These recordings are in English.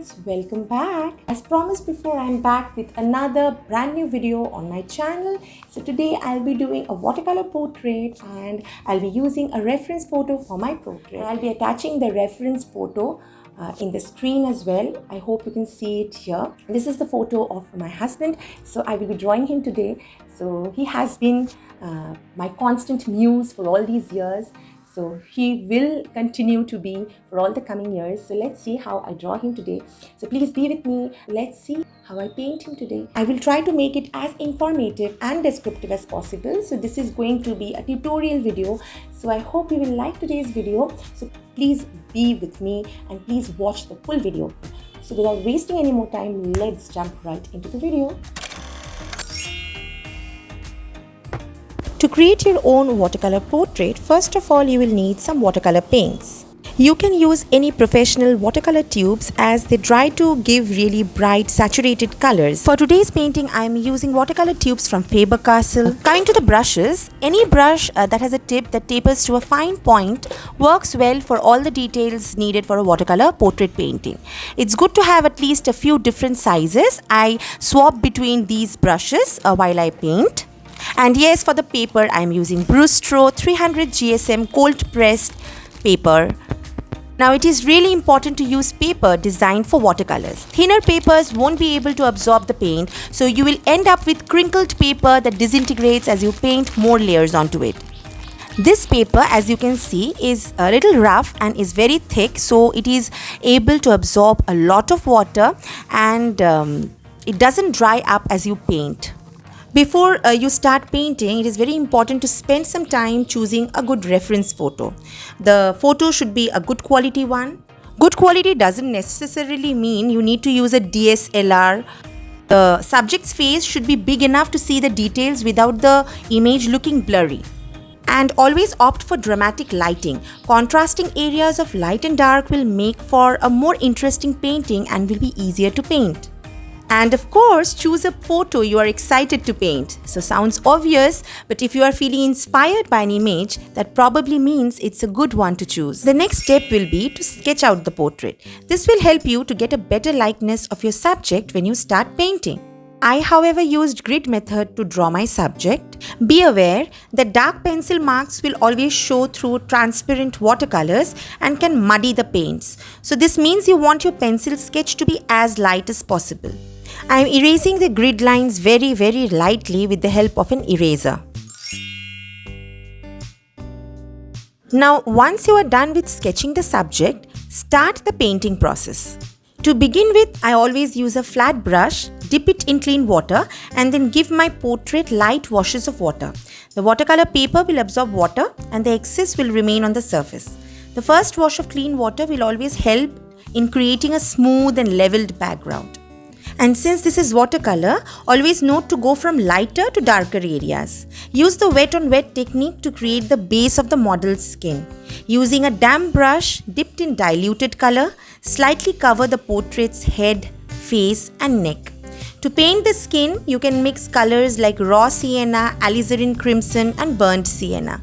friends, welcome back. As promised before, I'm back with another brand new video on my channel. So today I'll be doing a watercolor portrait and I'll be using a reference photo for my portrait. I'll be attaching the reference photo in the screen as well. I hope you can see it here. This is the photo of my husband. So I will be drawing him today. So he has been my constant muse for all these years. So he will continue to be for all the coming years. So let's see how I draw him today. So please be with me. Let's see how I paint him today. I will try to make it as informative and descriptive as possible. So this is going to be a tutorial video. So I hope you will like today's video. So please be with me and please watch the full video. So without wasting any more time, let's jump right into the video. To create your own watercolor portrait, first of all you will need some watercolor paints. You can use any professional watercolor tubes as they dry to give really bright saturated colors. For today's painting I am using watercolor tubes from Faber-Castell. Coming to the brushes, any brush that has a tip that tapers to a fine point works well for all the details needed for a watercolor portrait painting. It's good to have at least a few different sizes. I swap between these brushes while I paint. And yes, for the paper I am using Brustro 300 GSM cold pressed paper. Now it is really important to use paper designed for watercolors. Thinner papers won't be able to absorb the paint, so you will end up with crinkled paper that disintegrates as you paint more layers onto it. This paper, as you can see, is a little rough and is very thick, so it is able to absorb a lot of water and it doesn't dry up as you paint. Before you start painting, it is very important to spend some time choosing a good reference photo. The photo should be a good quality one. Good quality doesn't necessarily mean you need to use a DSLR. The subject's face should be big enough to see the details without the image looking blurry. And always opt for dramatic lighting. Contrasting areas of light and dark will make for a more interesting painting and will be easier to paint. And of course, choose a photo you are excited to paint. So sounds obvious, but if you are feeling inspired by an image, that probably means it's a good one to choose. The next step will be to sketch out the portrait. This will help you to get a better likeness of your subject when you start painting. I, however, used grid method to draw my subject. Be aware that dark pencil marks will always show through transparent watercolors and can muddy the paints. So this means you want your pencil sketch to be as light as possible. I am erasing the grid lines very lightly with the help of an eraser. Now, once you are done with sketching the subject, start the painting process. To begin with, I always use a flat brush, dip it in clean water and then give my portrait light washes of water. The watercolor paper will absorb water and the excess will remain on the surface. The first wash of clean water will always help in creating a smooth and leveled background. And since this is watercolor, always note to go from lighter to darker areas. Use the wet on wet technique to create the base of the model's skin. Using a damp brush dipped in diluted color, slightly cover the portrait's head, face and neck. To paint the skin, you can mix colors like raw sienna, alizarin crimson and burnt sienna.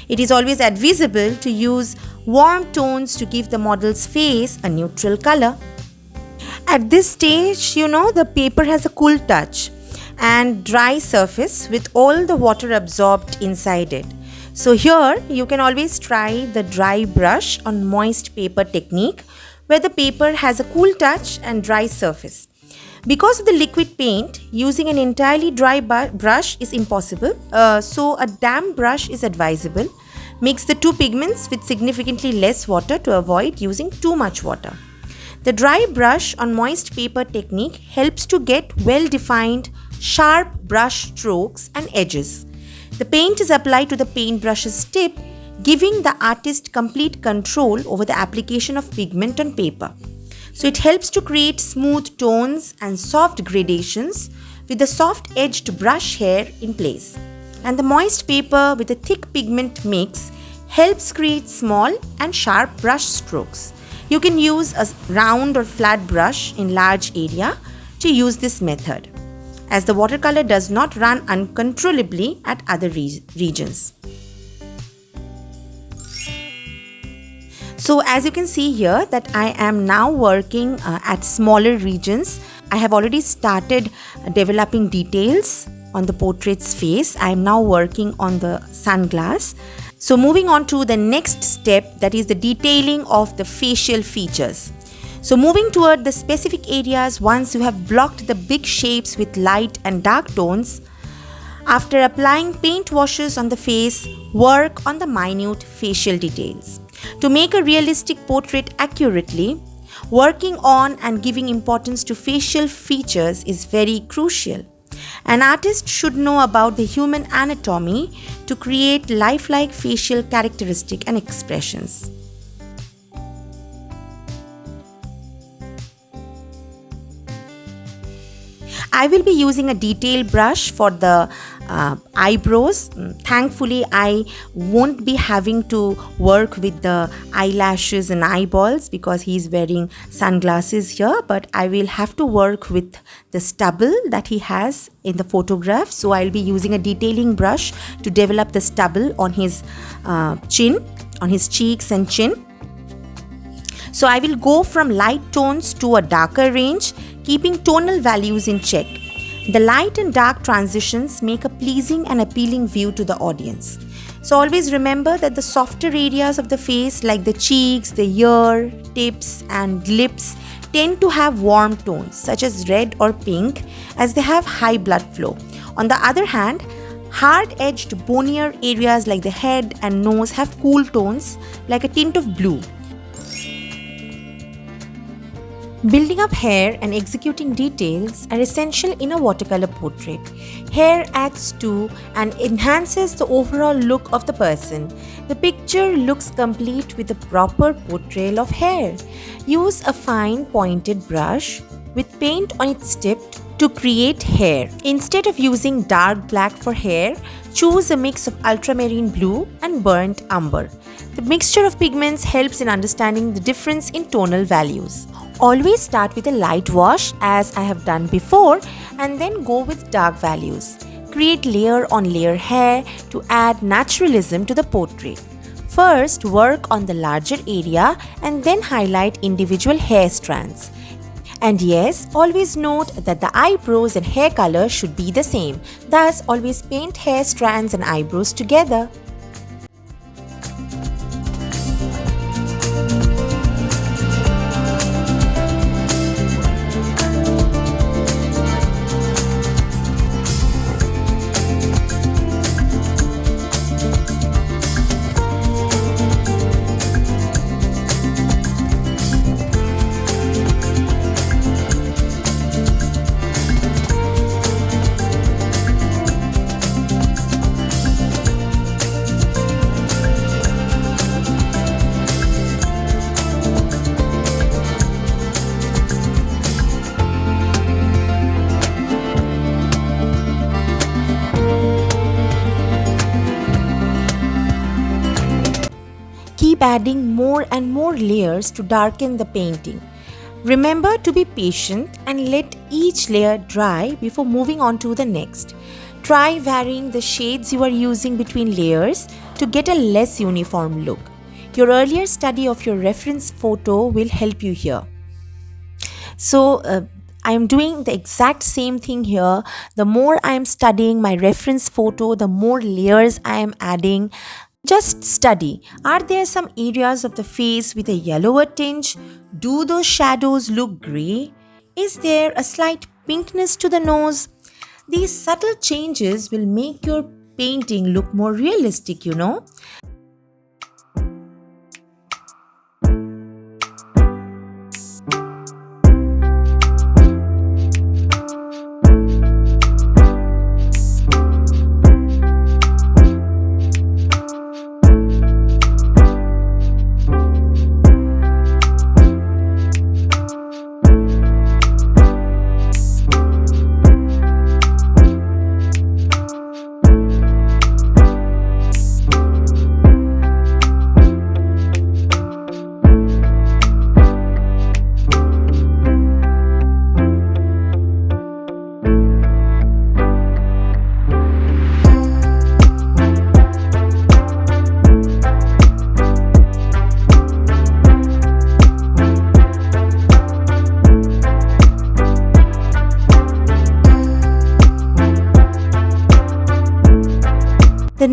It is always advisable to use warm tones to give the model's face a neutral color. At this stage, the paper has a cool touch and dry surface with all the water absorbed inside it. So here you can always try the dry brush on moist paper technique where the paper has a cool touch and dry surface. Because of the liquid paint, using an entirely dry brush is impossible, so a damp brush is advisable. Mix the two pigments with significantly less water to avoid using too much water. The dry brush on moist paper technique helps to get well-defined, sharp brush strokes and edges. The paint is applied to the paintbrush's tip, giving the artist complete control over the application of pigment on paper. So it helps to create smooth tones and soft gradations with the soft-edged brush hair in place. And the moist paper with a thick pigment mix helps create small and sharp brush strokes. You can use a round or flat brush in large area to use this method, as the watercolor does not run uncontrollably at other regions. So as you can see here that I am now working at smaller regions. I have already started developing details on the portrait's face. I am now working on the sunglass. So moving on to the next step, that is the detailing of the facial features. So moving toward the specific areas once you have blocked the big shapes with light and dark tones. After applying paint washes on the face, work on the minute facial details. To make a realistic portrait accurately, working on and giving importance to facial features is very crucial. An artist should know about the human anatomy to create lifelike facial characteristics and expressions. I will be using a detail brush for the eyebrows. Thankfully, I won't be having to work with the eyelashes and eyeballs because he's wearing sunglasses here, but I will have to work with the stubble that he has in the photograph. So I'll be using a detailing brush to develop the stubble on his chin, on his cheeks and chin. So I will go from light tones to a darker range, keeping tonal values in check. The light and dark transitions make a pleasing and appealing view to the audience. So always remember that the softer areas of the face like the cheeks, the ear, tips and lips tend to have warm tones such as red or pink as they have high blood flow. On the other hand, hard-edged bonier areas like the head and nose have cool tones like a tint of blue. Building up hair and executing details are essential in a watercolor portrait. Hair adds to and enhances the overall look of the person. The picture looks complete with a proper portrayal of hair. Use a fine pointed brush with paint on its tip to create hair. Instead of using dark black for hair, choose a mix of ultramarine blue and burnt umber. The mixture of pigments helps in understanding the difference in tonal values. Always start with a light wash as I have done before and then go with dark values. Create layer on layer hair to add naturalism to the portrait. First, work on the larger area and then highlight individual hair strands. And yes, always note that the eyebrows and hair color should be the same. Thus, always paint hair strands and eyebrows together. Keep adding more and more layers to darken the painting. Remember to be patient and let each layer dry before moving on to the next. Try varying the shades you are using between layers to get a less uniform look. Your earlier study of your reference photo will help you here. So, I am doing the exact same thing here. The more I am studying my reference photo, the more layers I am adding. Just study. Are there some areas of the face with a yellower tinge? Do those shadows look grey? Is there a slight pinkness to the nose? These subtle changes will make your painting look more realistic, you know.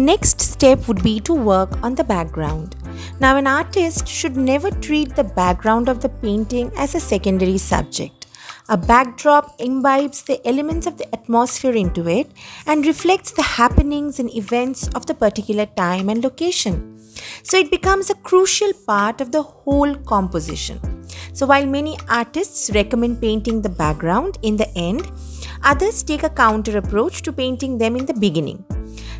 next step would be to work on the background. Now, an artist should never treat the background of the painting as a secondary subject. A backdrop imbibes the elements of the atmosphere into it and reflects the happenings and events of the particular time and location. So it becomes a crucial part of the whole composition. So while many artists recommend painting the background in the end, others take a counter approach to painting them in the beginning.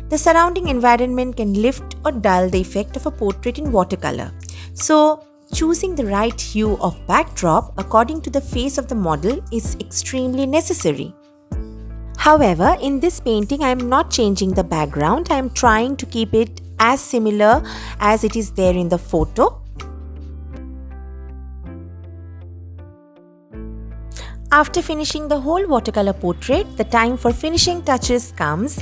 The surrounding environment can lift or dull the effect of a portrait in watercolor. So choosing the right hue of backdrop according to the face of the model is extremely necessary. However, in this painting, I am not changing the background. I am trying to keep it as similar as it is there in the photo. After finishing the whole watercolor portrait, the time for finishing touches comes.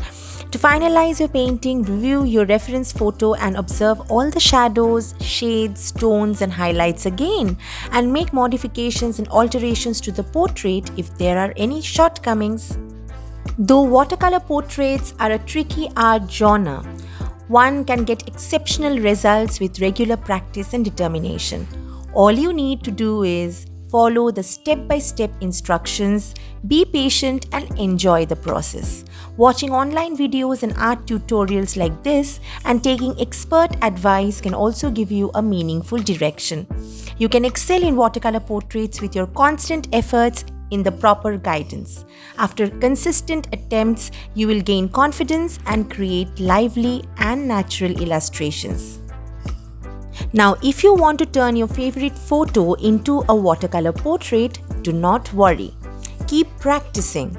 To finalize your painting, review your reference photo and observe all the shadows, shades, tones and highlights again, and make modifications and alterations to the portrait if there are any shortcomings. Though watercolor portraits are a tricky art genre, one can get exceptional results with regular practice and determination. All you need to do is follow the step-by-step instructions, be patient and enjoy the process. Watching online videos and art tutorials like this and taking expert advice can also give you a meaningful direction. You can excel in watercolor portraits with your constant efforts in the proper guidance. After consistent attempts, you will gain confidence and create lively and natural illustrations. Now, if you want to turn your favorite photo into a watercolor portrait, do not worry. Keep practicing.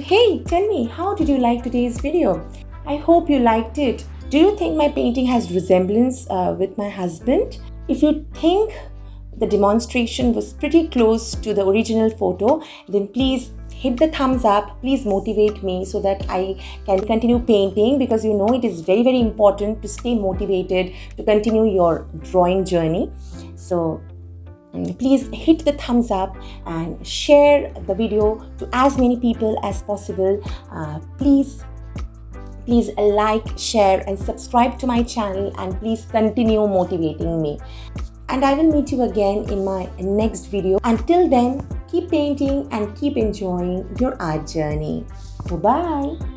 Hey, tell me, how did you like today's video? I hope you liked it. Do you think my painting has resemblance with my husband? If you think the demonstration was pretty close to the original photo, then please hit the thumbs up. Please motivate me so that I can continue painting, because you know it is very, very important to stay motivated to continue your drawing journey. So please hit the thumbs up and share the video to as many people as possible. Please like, share and subscribe to my channel, and please continue motivating me. And I will meet you again in my next video. Until then, keep painting and keep enjoying your art journey. Bye-bye.